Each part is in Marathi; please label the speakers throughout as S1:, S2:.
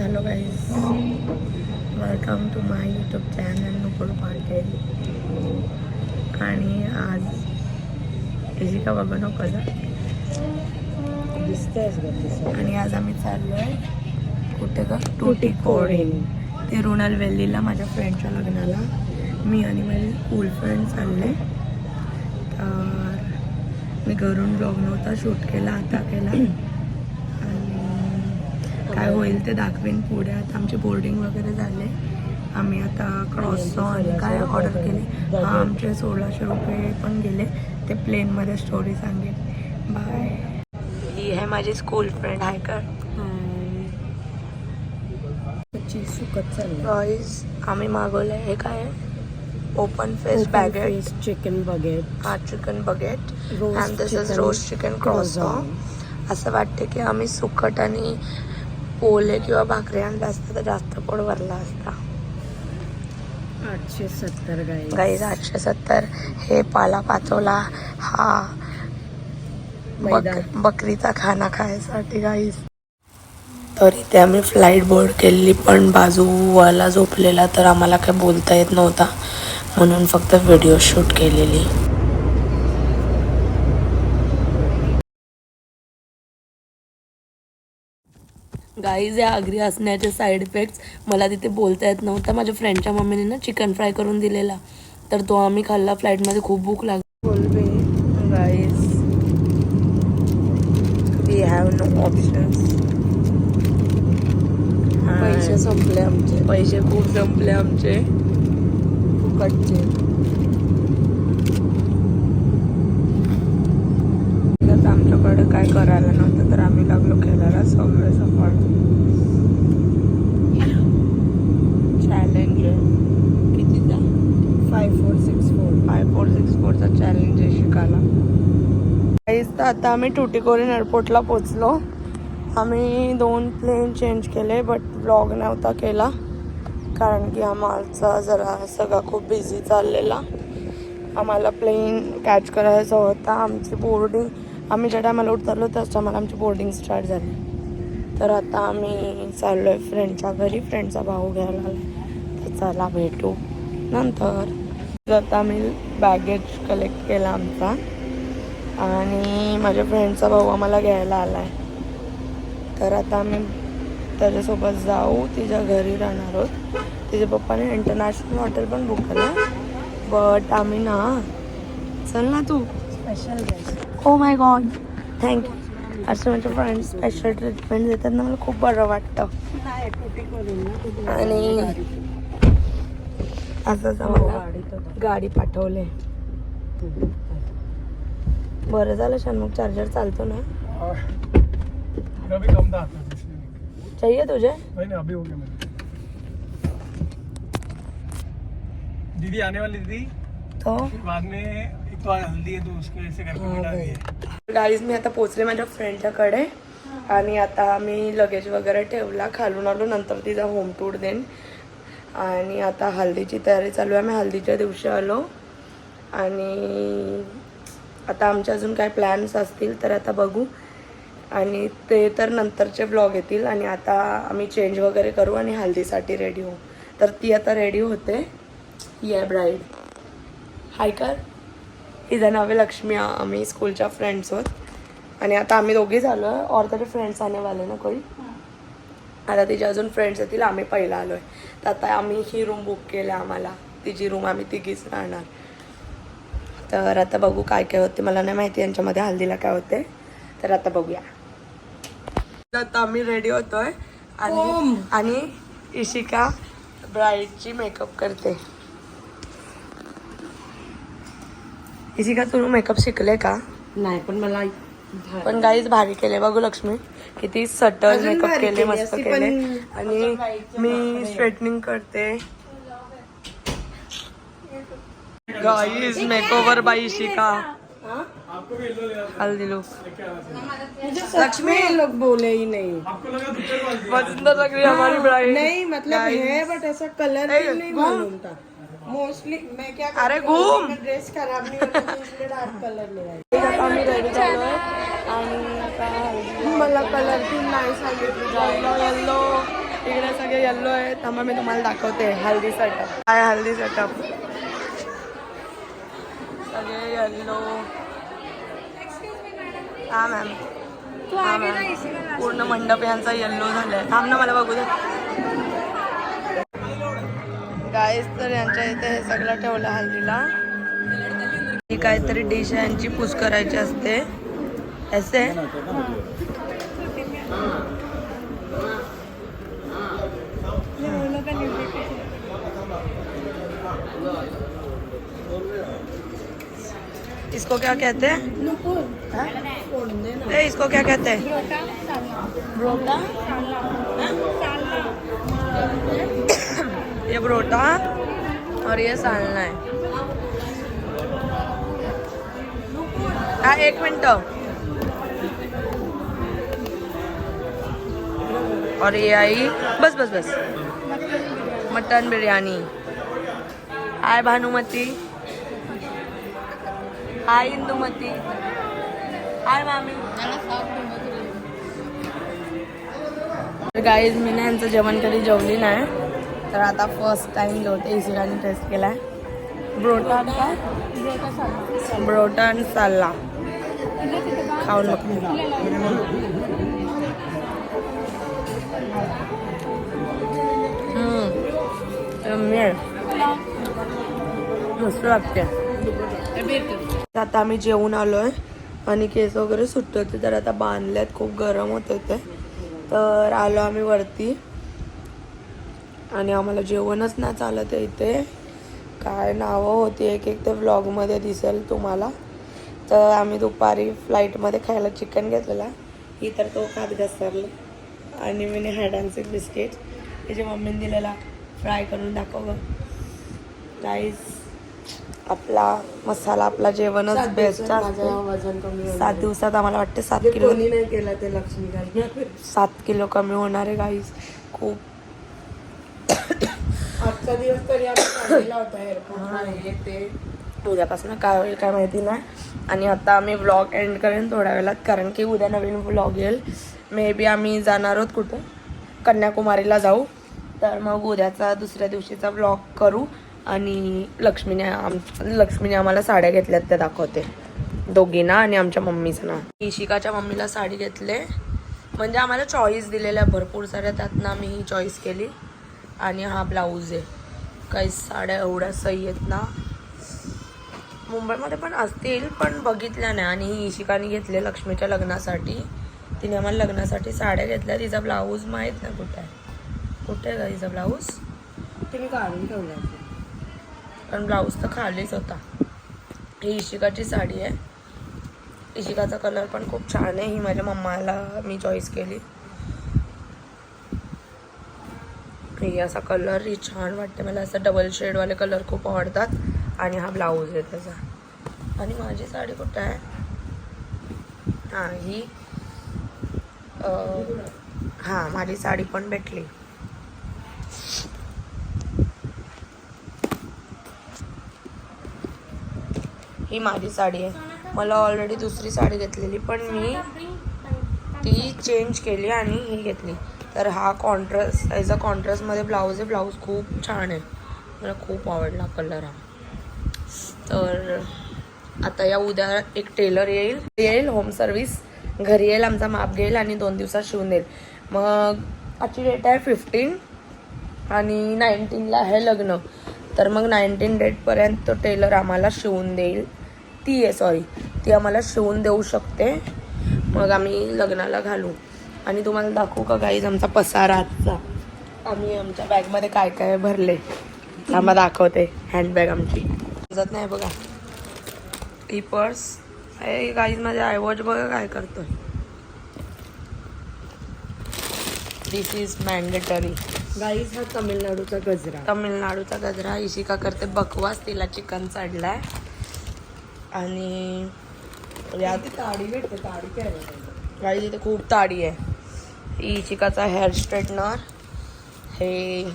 S1: Hello guys, welcome to my YouTube channel Nupur Patil. आणि आज इशिका बघू नको जा
S2: दिसतेस ग.
S1: आणि आज आम्ही चाललोय कुठे का टुटीकोरीन. तिरुनेलवेलीला माझ्या फ्रेंडच्या लग्नाला मी आणि माझी स्कूल फ्रेंड चालले. तर मी घरून ब्लॉग नव्हता शूट केला, आता केला. काय होईल ते दाखवेन पुढे. आता आमची बोर्डिंग वगैरे झाले. आम्ही आता क्रॉसो आणि काय ऑर्डर केले. हा आमचे 1600 रुपये पण गेले. ते प्लेनमध्ये स्टोरी सांगेन. बाय. ही आहे माझी स्कूल फ्रेंड. हाय कर.
S2: सुकत चाललं.
S1: गाईज आम्ही मागवलं हे काय open face baguette,
S2: chicken baguette.
S1: हा chicken baguette and this is roast chicken croissant. असं वाटते की आम्ही सुकट आणि पोले किंवा भाकरी आणल्या असता तर जास्त पोट भरला असता.
S2: 870
S1: गाईज 870. हे पाला पाचोला हा बकरीचा खाना खायसाठी गाईज. तर इथे आम्ही फ्लाईट बोर्ड केली, पण बाजूवाला झोपलेला तर आम्हाला काय बोलता येत नव्हता म्हणून फक्त व्हिडिओ शूट केलेली. गाईज या आगरी असण्याचे साईड इफेक्ट्स मला तिथे बोलता येत नव्हता. माझ्या फ्रेंडच्या मम्मीने ना चिकन फ्राय करून दिलेला, तर तो आम्ही खाल्ला. फ्लाईटमध्ये खूप भूक लागली. बोलवे guys, we have no options.
S2: पैसे संपले आमचे.
S1: पैसे खूप संपले आमचे
S2: फुकटचे.
S1: आमच्याकडे काय करायला नव्हतं तर आम्ही लागलो खेळायला सगळे सफळ. चॅलेंज कितीचा? 5464चा चॅलेंज आहे शिकायला. तर आता आम्ही टुटीकोरीन एअरपोर्टला पोचलो. आम्ही 2 प्लेन चेंज केले, बट व्लॉग नव्हता केला कारण की आम्हाला जरा सगळा खूप बिझी चाललेला. आम्हाला प्लेन कॅच करायचा होता. आमची बोर्डिंग, आम्ही ज्या टायमाला उतरलो त्याच टायमाला आमची बोर्डिंग स्टार्ट झाली. तर आता आम्ही चाललो आहे फ्रेंडच्या घरी. फ्रेंडचा भाऊ घ्यायला आला, तर चला भेटू नंतर. आता आम्ही बॅगेज कलेक्ट केला आमचा आणि माझ्या फ्रेंडचा भाऊ आम्हाला घ्यायला आला आहे. तर आता आम्ही त्याच्यासोबत जाऊ, तिच्या घरी राहणार आहोत. तिच्या पप्पाने इंटरनॅशनल हॉटेल पण बुक केलं, बट आम्ही ना चल ना तू
S2: special
S1: oh my god thank you. असं माझ्या फ्रेंड्स स्पेशल ट्रीटमेंट देतात ना, मला खूप बरं वाटतं. आणि असंच आम्हाला गाडी पाठवले. बरं झालं शनमुख, चार्जर चालतो ना.
S3: अभी कम था
S1: चाहिए तुझे?
S3: नहीं अभी हो गया मेरे. दीदी आने वाली थी
S1: तो
S3: बाद में एक तो हल्दी है तो उसको ऐसे करके बिठा दिया.
S1: गाईज मी आता पोचले माझ्या फ्रेंडच्याकडे आणि आता मी लगेज वगैरे ठेवला, खालून आलो. नंतर तिचा होम टूर देईन. आणि आता हल्दीची तयारी चालू आहे. आम्ही हल्दीच्या दिवशी आलो आणि आता आमचे अजून काय प्लॅन्स असतील तर आता बघू, आणि ते तर नंतरचे ब्लॉग येतील. आणि आता आम्ही चेंज वगैरे करू आणि हल्दीसाठी रेडी होऊ. तर ती आता रेडी होते. ये ब्राईड. हाय कर. हिचं नाव आहे लक्ष्मी. आम्ही स्कूलच्या फ्रेंड्स आहोत आणि आता आम्ही दोघी झालो आहे. और तरी फ्रेंड्स आने वाले ना कोई. आता तिचे अजून फ्रेंड्स येतील. आम्ही पहिला आलो आहे. तर आता आम्ही ही रूम बुक केली. आम्हाला तिची रूम आम्ही तिघीच राहणार. तर आता बघू काय काय होते. मला नाही माहिती यांच्यामध्ये हल्दीला काय होते, तर आता बघूया. आता आम्ही रेडी होतोय आणि इशिका ब्राईडची मेकअप करते. इशिका तू मेकअप शिकले का?
S2: नाही, पण मला
S1: पण गाईज भारी केले. बघू लक्ष्मी किती सटल मेकअप केले, मस्त केले. आणि मी स्ट्रेटनिंग करते. गाईज मेकओवर बाई इशिका. हल्दी लुक.
S2: लक्ष्मी लोग बोले ही नहीं.
S1: सुंदर लग रही है हमारी ब्राइड.
S2: नहीं मतलब है, बट ऐसा कलर नहीं मालूम था. मोस्टली मैं क्या
S1: अरे घूम.
S2: ड्रेस खराब नहीं होता तो इसलिए डार्क कलर ले
S1: आता आम्ही रेडी झालोय आणि आता मला कलर पण नाही सांगितलं. येलो इकडे सगळे येल्लो आहे. थांबा मी तुम्हाला दाखवते हल्दी सेटअप. काय हल्दी सेटअप, सगळे येल्लो. हा मॅम, हा मॅम, पूर्ण मंडप यांचा येल्लो झालाय. थांब ना मला बघू दे गाईस. तर यांच्या इथे हे सगळं ठेवलं हल्दीला. ही काहीतरी डिश आहे यांची, पुस करायची असते ऐसे. इसको क्या कहते हैं? हाँ? इसको क्या कहते हैं? ब्रोटा। ये ब्रोटा और ये सालना है. हाँ, 1 मिनट. और ये आई बस बस बस मटन बिरयानी. हाय भानुमती, हाय इंदुमती, हाय मामी. गाईज मी ना यांचं जेवण कधी जेवली नाही, तर आता फर्स्ट टाइम जेवते. इशिकाने टेस्ट केलाय. ब्रोटा काय? ब्रोटा आणि साल्ला खाऊन बघते. मस्त लागते. आता आम्ही जेवून आलोय आणि केस वगैरे सुटत होते, तर आता बांधल्यात. खूप गरम होत होते, तर आलो आम्ही वरती. आणि आम्हाला जेवणच नाही चालत आहे इथे. काय नावं होती एक एक ते व्लॉगमध्ये दिसेल तुम्हाला. तर आम्ही दुपारी फ्लाईटमध्ये खायला चिकन घेतलेला, ही तर तो खात घसरला. आणि मी हॅड अँड सीक बिस्किट त्याच्या मम्मीने दिलेला फ्राय करून दाखव ग गाईज. आपला मसाला, आपला जेवणच बेस्ट असते.
S2: वजन कमी
S1: 7 दिवसात आम्हाला वाटते 7 किलो.
S2: कोणी नाही केलं ते लक्ष्मी
S1: 7 किलो कमी होणार आहे गाईज. खूप.
S2: आजचा दिवस तरी आम्ही काढलेला होता एअरपोर्टला. ते
S1: उद्यापासून काय होईल काय माहिती नाही. आणि आता आम्ही व्लॉग एंड करेन थोड्या वेळात, कारण की उद्या नवीन व्लॉग येईल. मे बी आम्ही जाणार आहोत कुठं, कन्याकुमारीला जाऊ. तर मग उद्याचा दुसऱ्या दिवशीचा व्लॉग करू. आणि लक्ष्मीने आम्हाला साड्या घेतल्यात त्या दाखवते, दोघींना आणि आमच्या मम्मीचं ना. इशिकाच्या मम्मीला साडी घेतले, म्हणजे आम्हाला चॉईस दिलेल्या भरपूर साऱ्या, त्यातनं आम्ही ही चॉईस केली. आणि हा ब्लाऊज आहे. काही साड्या एवढ्या सही आहेत ना, मुंबईमध्ये पण असतील पण बघितल्या नाही. आणि ही इशिकाने घेतले लक्ष्मीच्या लग्नासाठी. तिने आम्हाला लग्नासाठी साड्या घेतल्या. तिचा ब्लाऊज माहीत नाही कुठे आहे. कुठे आहे का तिचा ब्लाऊज?
S2: तुम्ही काढून ठेवला,
S1: पण ब्लाऊज तर खालीच होता. ही इशिकाची साडी आहे. इशिकाचा कलर पण खूप छान आहे. ही माझ्या मम्माला मी चॉईस केली. ही असा कलर ही छान वाटते मला. असं डबल शेडवाले कलर खूप आवडतात. आणि हा ब्लाऊज आहे त्याचा. आणि माझी साडी कुठे आहे? हां, ही हां, माझी साडी पण भेटली. ही माझी साडी आहे. मला ऑलरेडी दुसरी साडी घेतलेली, पण मी ती चेंज केली आणि ही घेतली. तर हा कॉन्ट्रास्ट, ॲज अ कॉन्ट्रास्टमध्ये ब्लाऊज आहे. ब्लाऊज खूप छान आहे, मला खूप आवडला कलर हा. तर आता या उद्या एक टेलर येईल होम सर्विस घरी येईल, आमचा माप घेईल आणि 2 दिवसात शिवून देईल. मग आजची डेट आहे 15 आणि 19ला आहे लग्न. तर मग 19 डेटपर्यंत तो टेलर आम्हाला शिवून देईल. ती आम्हाला शिवून देऊ शकते. मग आम्ही लग्नाला घालू. आणि तुम्हाला दाखवू का गाईज आमचा पसारा आजचा. आम्ही आमच्या बॅगमध्ये काय काय भरले आम्हाला दाखवते. हँडबॅग आमची समजत नाही बघा. ही पर्स आहे गाईज. माझ्या आयवॉच बघा काय करतोय. दिस इज मॅन्डेटरी
S2: गाईज. हा तमिळनाडूचा गजरा.
S1: इशिका करते बकवास, तिला चिकन चढलाय. आणि
S2: ताडी भेटते, ताडी काय
S1: गाईज इथे खूप ताडी आहे. इशिकाचा हेअर स्ट्रेटनर, हे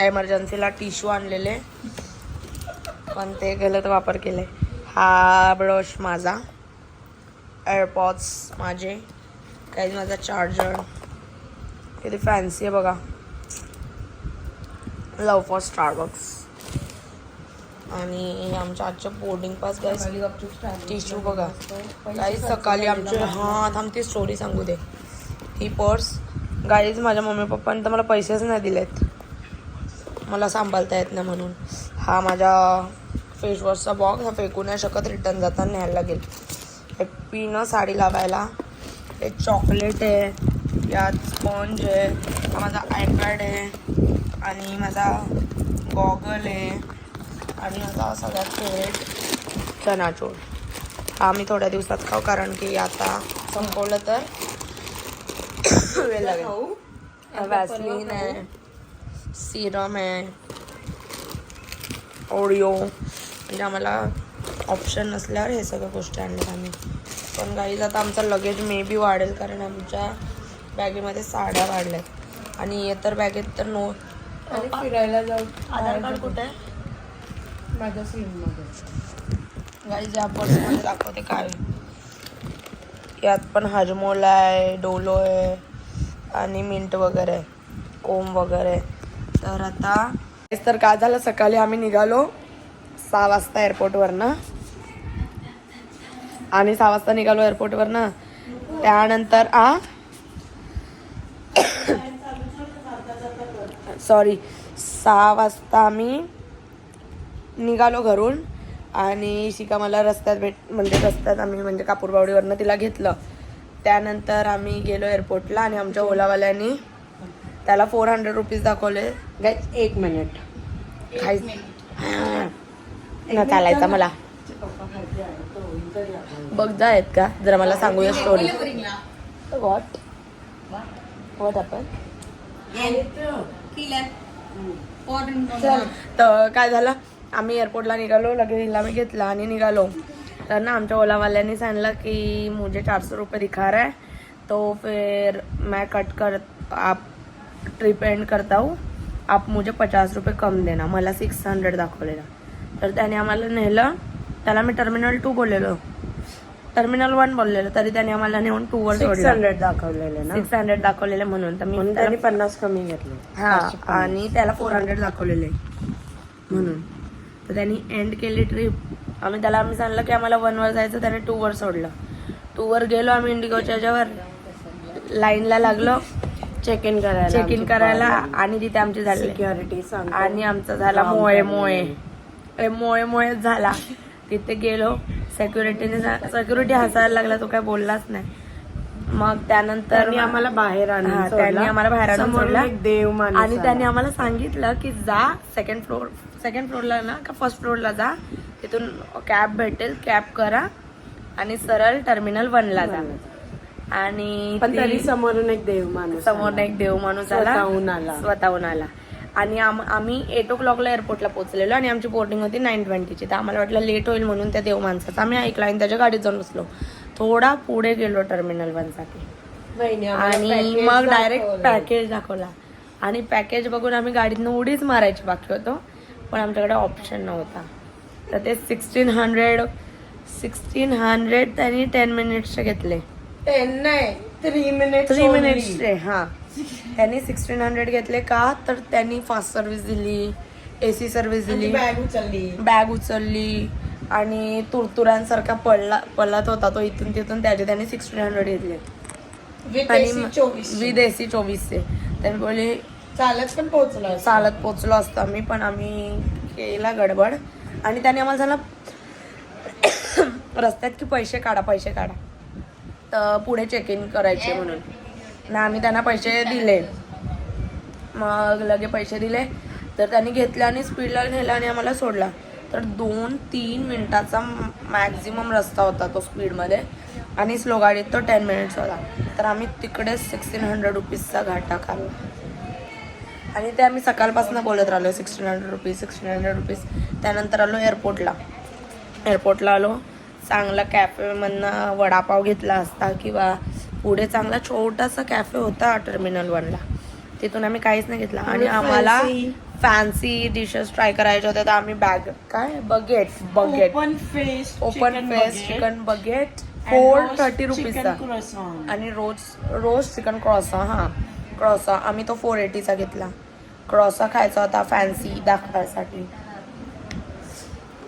S1: एमर्जन्सीला टिश्यू आणलेले पण ते गलत वापर केले. हा ब्रश माझा, एअरपॉड्स माझे, काही माझा चार्जर, किती फॅन्सी आहे बघा. लव फॉर स्टारबक्स. आणि आमच्या आजच्या बोर्डिंग पास गाईस. टिश्यू बघा गाईज. सकाळी आमचे थांबती स्टोरी सांगू दे. ही पर्स गाईज माझ्या मम्मी पप्पांनी तर मला पैसेच नाही दिलेत, मला सांभाळता येत नाही म्हणून. हा माझा फेसवॉशचा बॉक्स. हा फेकू नाही शकत, रिटर्न जाताना न्यायला लागेल. एक पिन साडी लावायला, एक चॉकलेट आहे, यात स्पंज आहे, हा माझा आयपॅड आहे, आणि माझा गॉगल आहे, आणि माझा सगळ्यात फेवरेट चनाचूर. हा मी थोड्या दिवसात खाऊ, कारण की आता संपवलं तर वेळ लागेल. वॅसलीन आहे, सिरम आहे, ओडिओ. म्हणजे आम्हाला ऑप्शन नसल्यावर हे सगळ्या गोष्टी आणल्यात आम्ही. पण गाईज आता आमचं लगेज मे बी वाढेल, कारण आमच्या बॅगेमध्ये साड्या वाढल्यात. आणि इतर बॅगेत तर नो.
S2: आणि फिरायला जाऊ.
S1: आधार कार्ड कुठे आहे?
S2: माझ्या सीममध्ये.
S1: गाईज या पर्समध्ये दाखवते काय. यात पण हाजमोला आहे, डोलो आहे, आणि मिंट वगैरे आहे, ओम वगैरे. तर आता तर काय झालं, सकाळी आम्ही निघालो 6 वाजता एअरपोर्टवरनं. आणि 6 वाजता निघालो एअरपोर्टवरनं. त्यानंतर सॉरी 6 वाजता आम्ही निघालो घरून. आणि शिका मला रस्त्यात रस्त्यात आम्ही म्हणजे कापूरबावडीवरनं तिला घेतलं. त्यानंतर आम्ही गेलो एअरपोर्टला, आणि आमच्या ओलावाल्यांनी त्याला 400 रुपीज दाखवले.
S2: Guys 1 minute.
S1: ना चालायचा मला. बघ जा आहेत का जरा मला सांगूया स्टोरी. व्हॉट आपण तर काय झालं, आम्ही एअरपोर्टला निघालो, लगेच हिला मी घेतला आणि निघालो. तर ना आमच्या ओलावाल्यांनी सांगितलं की मुझे 400 रुपये दिखा रहा है, तो फिर मैं कट कर आप ट्रिप एंड करता हूँ, आप मुझे 50 रुपये कम देना. मला 600 दाखवलेला. तर त्याने आम्हाला नेलं. त्याला मी टर्मिनल 2 बोललेलो, टर्मिनल 1 बोललेलो, तरी त्याने आम्हाला नेऊन 2 वर
S2: 600 दाखवलेले ना.
S1: 600 दाखवलेले म्हणून. तर मी
S2: त्याने 50 कमी घेतले.
S1: हा, आणि त्याला 400 दाखवलेले म्हणून. तर त्यांनी एंड केली ट्रिप. आम्ही सांगितलं की आम्हाला 1 वर जायचं, त्याने 2 वर सोडलं. 2 वर गेलो आम्ही इंडिगोच्या ह्याच्यावर, लाईनला लागलो
S2: चेक इन
S1: करायला. आणि तिथे आमची झाली
S2: सिक्युरिटी.
S1: आणि आमचा झाला मोळे झाला. तिथे गेलो, सिक्युरिटी हसायला लागला, तो काय बोललाच नाही. मग त्यानंतर
S2: आम्हाला बाहेर आणून
S1: त्यांनी आम्हाला बाहेर आणून सोडलं.
S2: एक देव माणूस
S1: आणि त्यांनी आम्हाला सांगितलं की जा सेकंड फ्लोरला ना का फर्स्ट फ्लोरला जा, तिथून कॅब भेटेल, कॅब करा आणि सरळ टर्मिनल 1 ला जा. आणि
S2: पण तरी समोरून एक देव माणूस
S1: स्वतःहून आला. आणि आम्ही 8 o'clockला एअरपोर्टला पोहोचलेलो, आणि आमची बोर्डिंग होती 9:20ची. तर आम्हाला वाटलं लेट होईल म्हणून त्या देव माणसाचं आम्ही ऐकलं, आणि त्याच्या गाडीत जाऊन बसलो. थोडा पुढे गेलो टर्मिनल 1 साठी, आणि मग डायरेक्ट पॅकेज दाखवला. आणि पॅकेज बघून आम्ही गाडीतनं उडीच मारायची बाकी होतो, पण आमच्याकडे ऑप्शन नव्हता. तर ते 1600 त्यांनी 10 मिनिट्सचे घेतले.
S2: 3
S1: मिनिट्सचे. हा, त्यांनी 1600 घेतले. का तर त्यांनी फास्ट सर्व्हिस दिली, AC सर्व्हिस दिली, बॅग उचलली, आणि तुरतुरांसारखा पळत होता तो इथून तिथून. त्याचे त्यांनी 1600 घेतले. आणि विथ AC 2400. त्यांनी बोलले
S2: चालत
S1: पोचलो असतो आम्ही, पण आम्ही केला गडबड. आणि त्याने आम्हाला झालं रस्त्यात की पैसे काढा तर पुढे चेक इन करायचे म्हणून. ना आम्ही त्यांना पैसे दिले. मग लगे पैसे दिले, तर त्यांनी घेतले आणि स्पीडला नेला आणि आम्हाला सोडला. तर 2-3 मिनिटाचा मॅक्झिमम रस्ता होता तो स्पीडमध्ये, आणि स्लो गाडीत तो 10 मिनिट्स होता. तर आम्ही तिकडे 1600 रुपीजचा घाटा खाल्ला. आणि ते आम्ही सकाळपासून बोलत राहिलो 1600 रुपीज. त्यानंतर आलो एअरपोर्टला आलो. चांगला कॅफेमधनं वडापाव घेतला असता, किंवा पुढे चांगला छोटासा कॅफे होता टर्मिनल 1ला, तिथून आम्ही काहीच नाही घेतला. आणि आम्हाला फॅन्सी डिशेस ट्राय करायचे होते. तर आम्ही bucket open face chicken bucket 430 रुपीजचा, आणि रोज चिकन क्रॉसा. हा, क्रॉसा. आम्ही तो 480चा घेतला. क्रॉसा खायचा होता फॅन्सी दाखवायसाठी.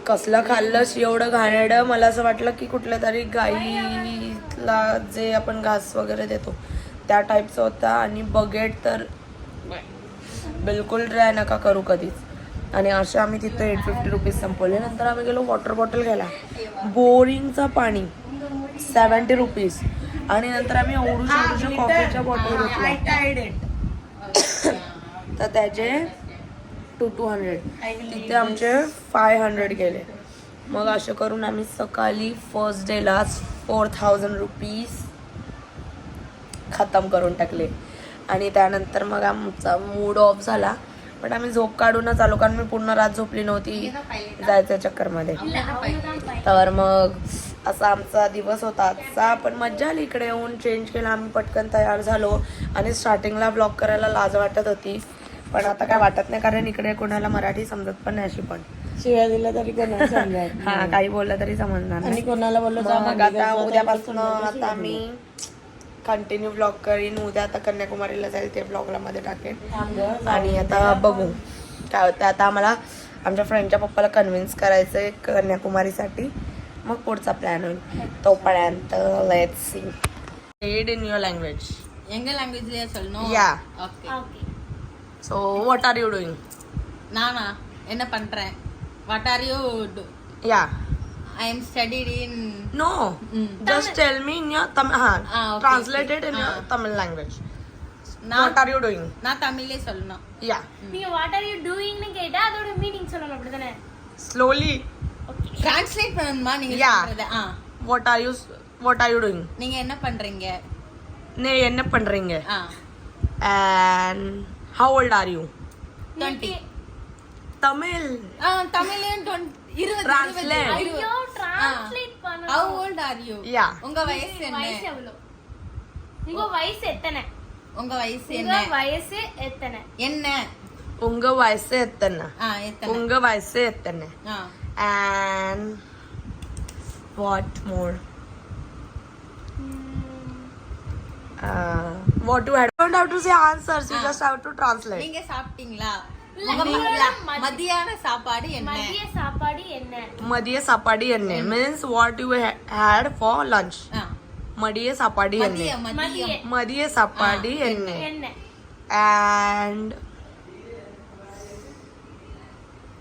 S1: कसलं खाल्लंस एवढं घाणेरडं. मला असं वाटलं की कुठल्या तरी गाईला जे आपण घास वगैरे देतो त्या टाईपचं होता. आणि बगेट तर बिलकुल ट्राय नका करू कधीच. आणि असे आम्ही तिथे 850 रुपीज संपवले. नंतर आम्ही गेलो वॉटर बॉटल घ्यायला. बोरिंगचं पाणी 70 रुपीज. आणि नंतर आम्ही एवढूशा कॉफीच्या बॉटल घेतल्या तर त्याचे 200. तिथे आमचे 500 गेले. मग असं करून आम्ही सकाळी फर्स्ट डेलाच 4000 रुपीज खतम करून टाकले. आणि त्यानंतर मग आमचा मूड ऑफ झाला. पण आम्ही झोप काढूनच आलो कारण मी पूर्ण रात झोपली नव्हती जायच्या चक्करमध्ये. तर मग असा आमचा दिवस होता आजचा. पण मज्जा आली इकडे येऊन. चेंज केला आम्ही, पटकन तयार झालो. आणि स्टार्टिंगला ब्लॉग करायला लाज वाटत होती पण आता काय वाटत नाही कारण इकडे कोणाला मराठी समजत पण नाही. अशी पण
S2: शिव्या दिल्या तरी कोणाला समजत
S1: हा काही बोललं तरी समजणार
S2: आणि
S1: नाही.
S2: कोणाला बोललो
S1: मग आता उद्यापासून आता मी कंटिन्यू ब्लॉग करीन. उद्या आता कन्याकुमारीला जाईल ते ब्लॉगला मध्ये टाकेन. आणि आता बघू काय होतं. आता आम्हाला आमच्या फ्रेंडच्या पप्पाला कन्व्हिन्स करायचं आहे कन्याकुमारीसाठी. मग पुढचा प्लॅन होईल. तोपर्यंत let's see. Read in your language.
S4: எங்க லாங்குவேஜ்லயே சொல்லணும்
S1: Yeah.
S4: Okay
S1: So what are you doing?
S4: நானா என்ன பண்றேன் what are you
S1: Yeah.
S4: I am studied in
S1: No. Just tell me in your Tamil.
S4: okay.
S1: Translate it in your Tamil language. What are you doing?
S4: நான் தமிழ்லயே சொல்லணும்
S1: Yeah.
S5: நீங்க வாட் ஆர் யூ டூயிங்னு கேட்டா அதோட மீனிங் சொல்லணும் அப்படிதானே?
S1: Slowly.
S4: டிரான்ஸ்லேட் பண்ணணுமா நீங்க
S1: Yeah.
S4: சொல்றது
S1: What are you doing?
S4: நீங்க என்ன பண்றீங்க
S1: நீ என்ன பண்றீங்க?
S4: ஆ
S1: And how old are you?
S4: 20
S1: Tamil.
S4: தமிழ்லயும் 20
S1: Translate.
S5: ஐயோ டிரான்ஸ்லேட் பண்ணனும்.
S4: how old are you
S1: Yeah.
S4: உங்க வயசு என்ன
S5: வயசு எவ்வளவு? உங்க வயசு எத்தனை?
S4: உங்க வயசு
S5: உங்க
S4: என்ன
S5: வயசு எத்தனை?
S4: என்ன
S1: உங்க வயசு எத்தனை?
S4: எத்தனை
S1: உங்க வயசு எத்தனை? And what more? What you had? You don't have to say answers. You just have to translate.
S4: நீங்க சாப்பிட்டீங்களா
S5: இல்ல,
S4: உங்க
S5: மதியம்
S4: மதியான சாப்பாடு என்ன
S5: மதிய சாப்பாடு என்ன?
S1: Madiye sapadi enne means what you had for lunch. Madiye sapadi enne.
S4: மதியம்
S1: Madiye sapadi enne.
S5: என்ன?
S1: And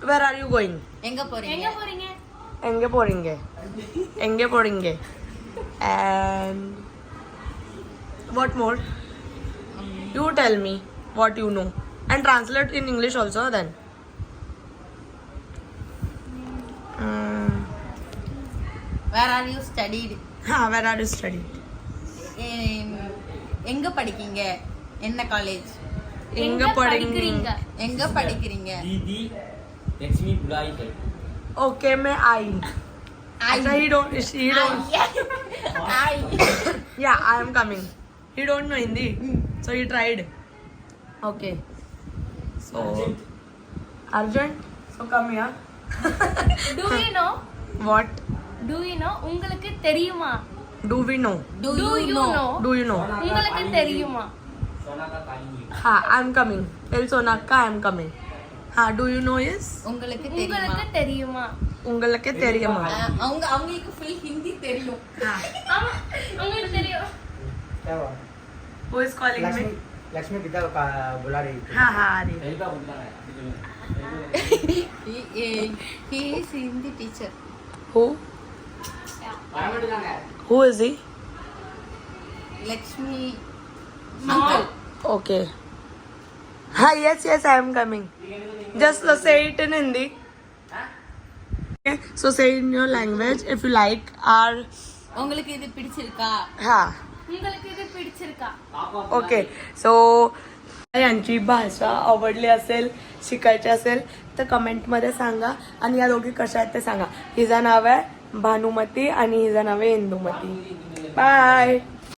S1: where are you going?
S4: எங்க போறீங்க
S5: எங்க போறீங்க?
S1: Enge poringe. Enge poringe. And what more? You tell me what you know and translate in English also then.
S4: where are you studied
S1: Where are you studied?
S4: எங்க படிக்கீங்க என்ன காலேஜ்
S1: எங்க
S5: படிக்கிறீங்க?
S4: எங்க படிக்கிறீங்க
S6: दीदी लक्ष्मी बुलाई है
S1: Okay, मैं आई. Acha, he don't. Yeah, I am coming. He don't know Hindi, so he tried. Okay. So urgent. So come here.
S5: Do you know?
S1: What
S5: Do you know? உங்களுக்கு தெரியுமா?
S1: do we know?
S4: do
S5: Do
S4: you
S5: you
S4: know
S5: know?
S1: Do you know?
S5: உங்களுக்கு தெரியுமா?
S6: सोना का काली
S1: Ha, I am coming. Tell Sonaka I am coming. Ha, do you know is?
S4: உங்களுக்கு தெரியுமா
S5: உங்களுக்கு தெரியுமா?
S1: உங்களுக்கு தெரியுமா?
S4: அவங்களுக்கு ஃபுல் ஹிந்தி தெரியும்
S5: ஆமா, உங்களுக்கு தெரியும்.
S3: क्या हुआ?
S1: Who is calling me?
S3: Lakshmi पिता का बुला रही थी।
S1: Ha ha. Ari.
S6: तेल का बुला है
S4: he is hindi teacher
S1: Who?
S6: Parliament जाना है
S1: Who is he?
S4: Lakshmi uncle
S1: Okay. Ha, yes, I am coming. Just say it in Hindi. Okay, so say in your language if you like our.
S4: உங்களுக்கு இது பிடிச்சிருக்கா
S1: Ha.
S5: உங்களுக்கு இது பிடிச்சிருக்கா?
S1: ओके सो यांची भाषा आवडली असेल शिकायची असेल तर कमेंटमध्ये सांगा. आणि या दोघी कशा आहेत ते सांगा. हिचं नाव आहे भानुमती आणि हिचं नाव आहे इंदुमती. बाय.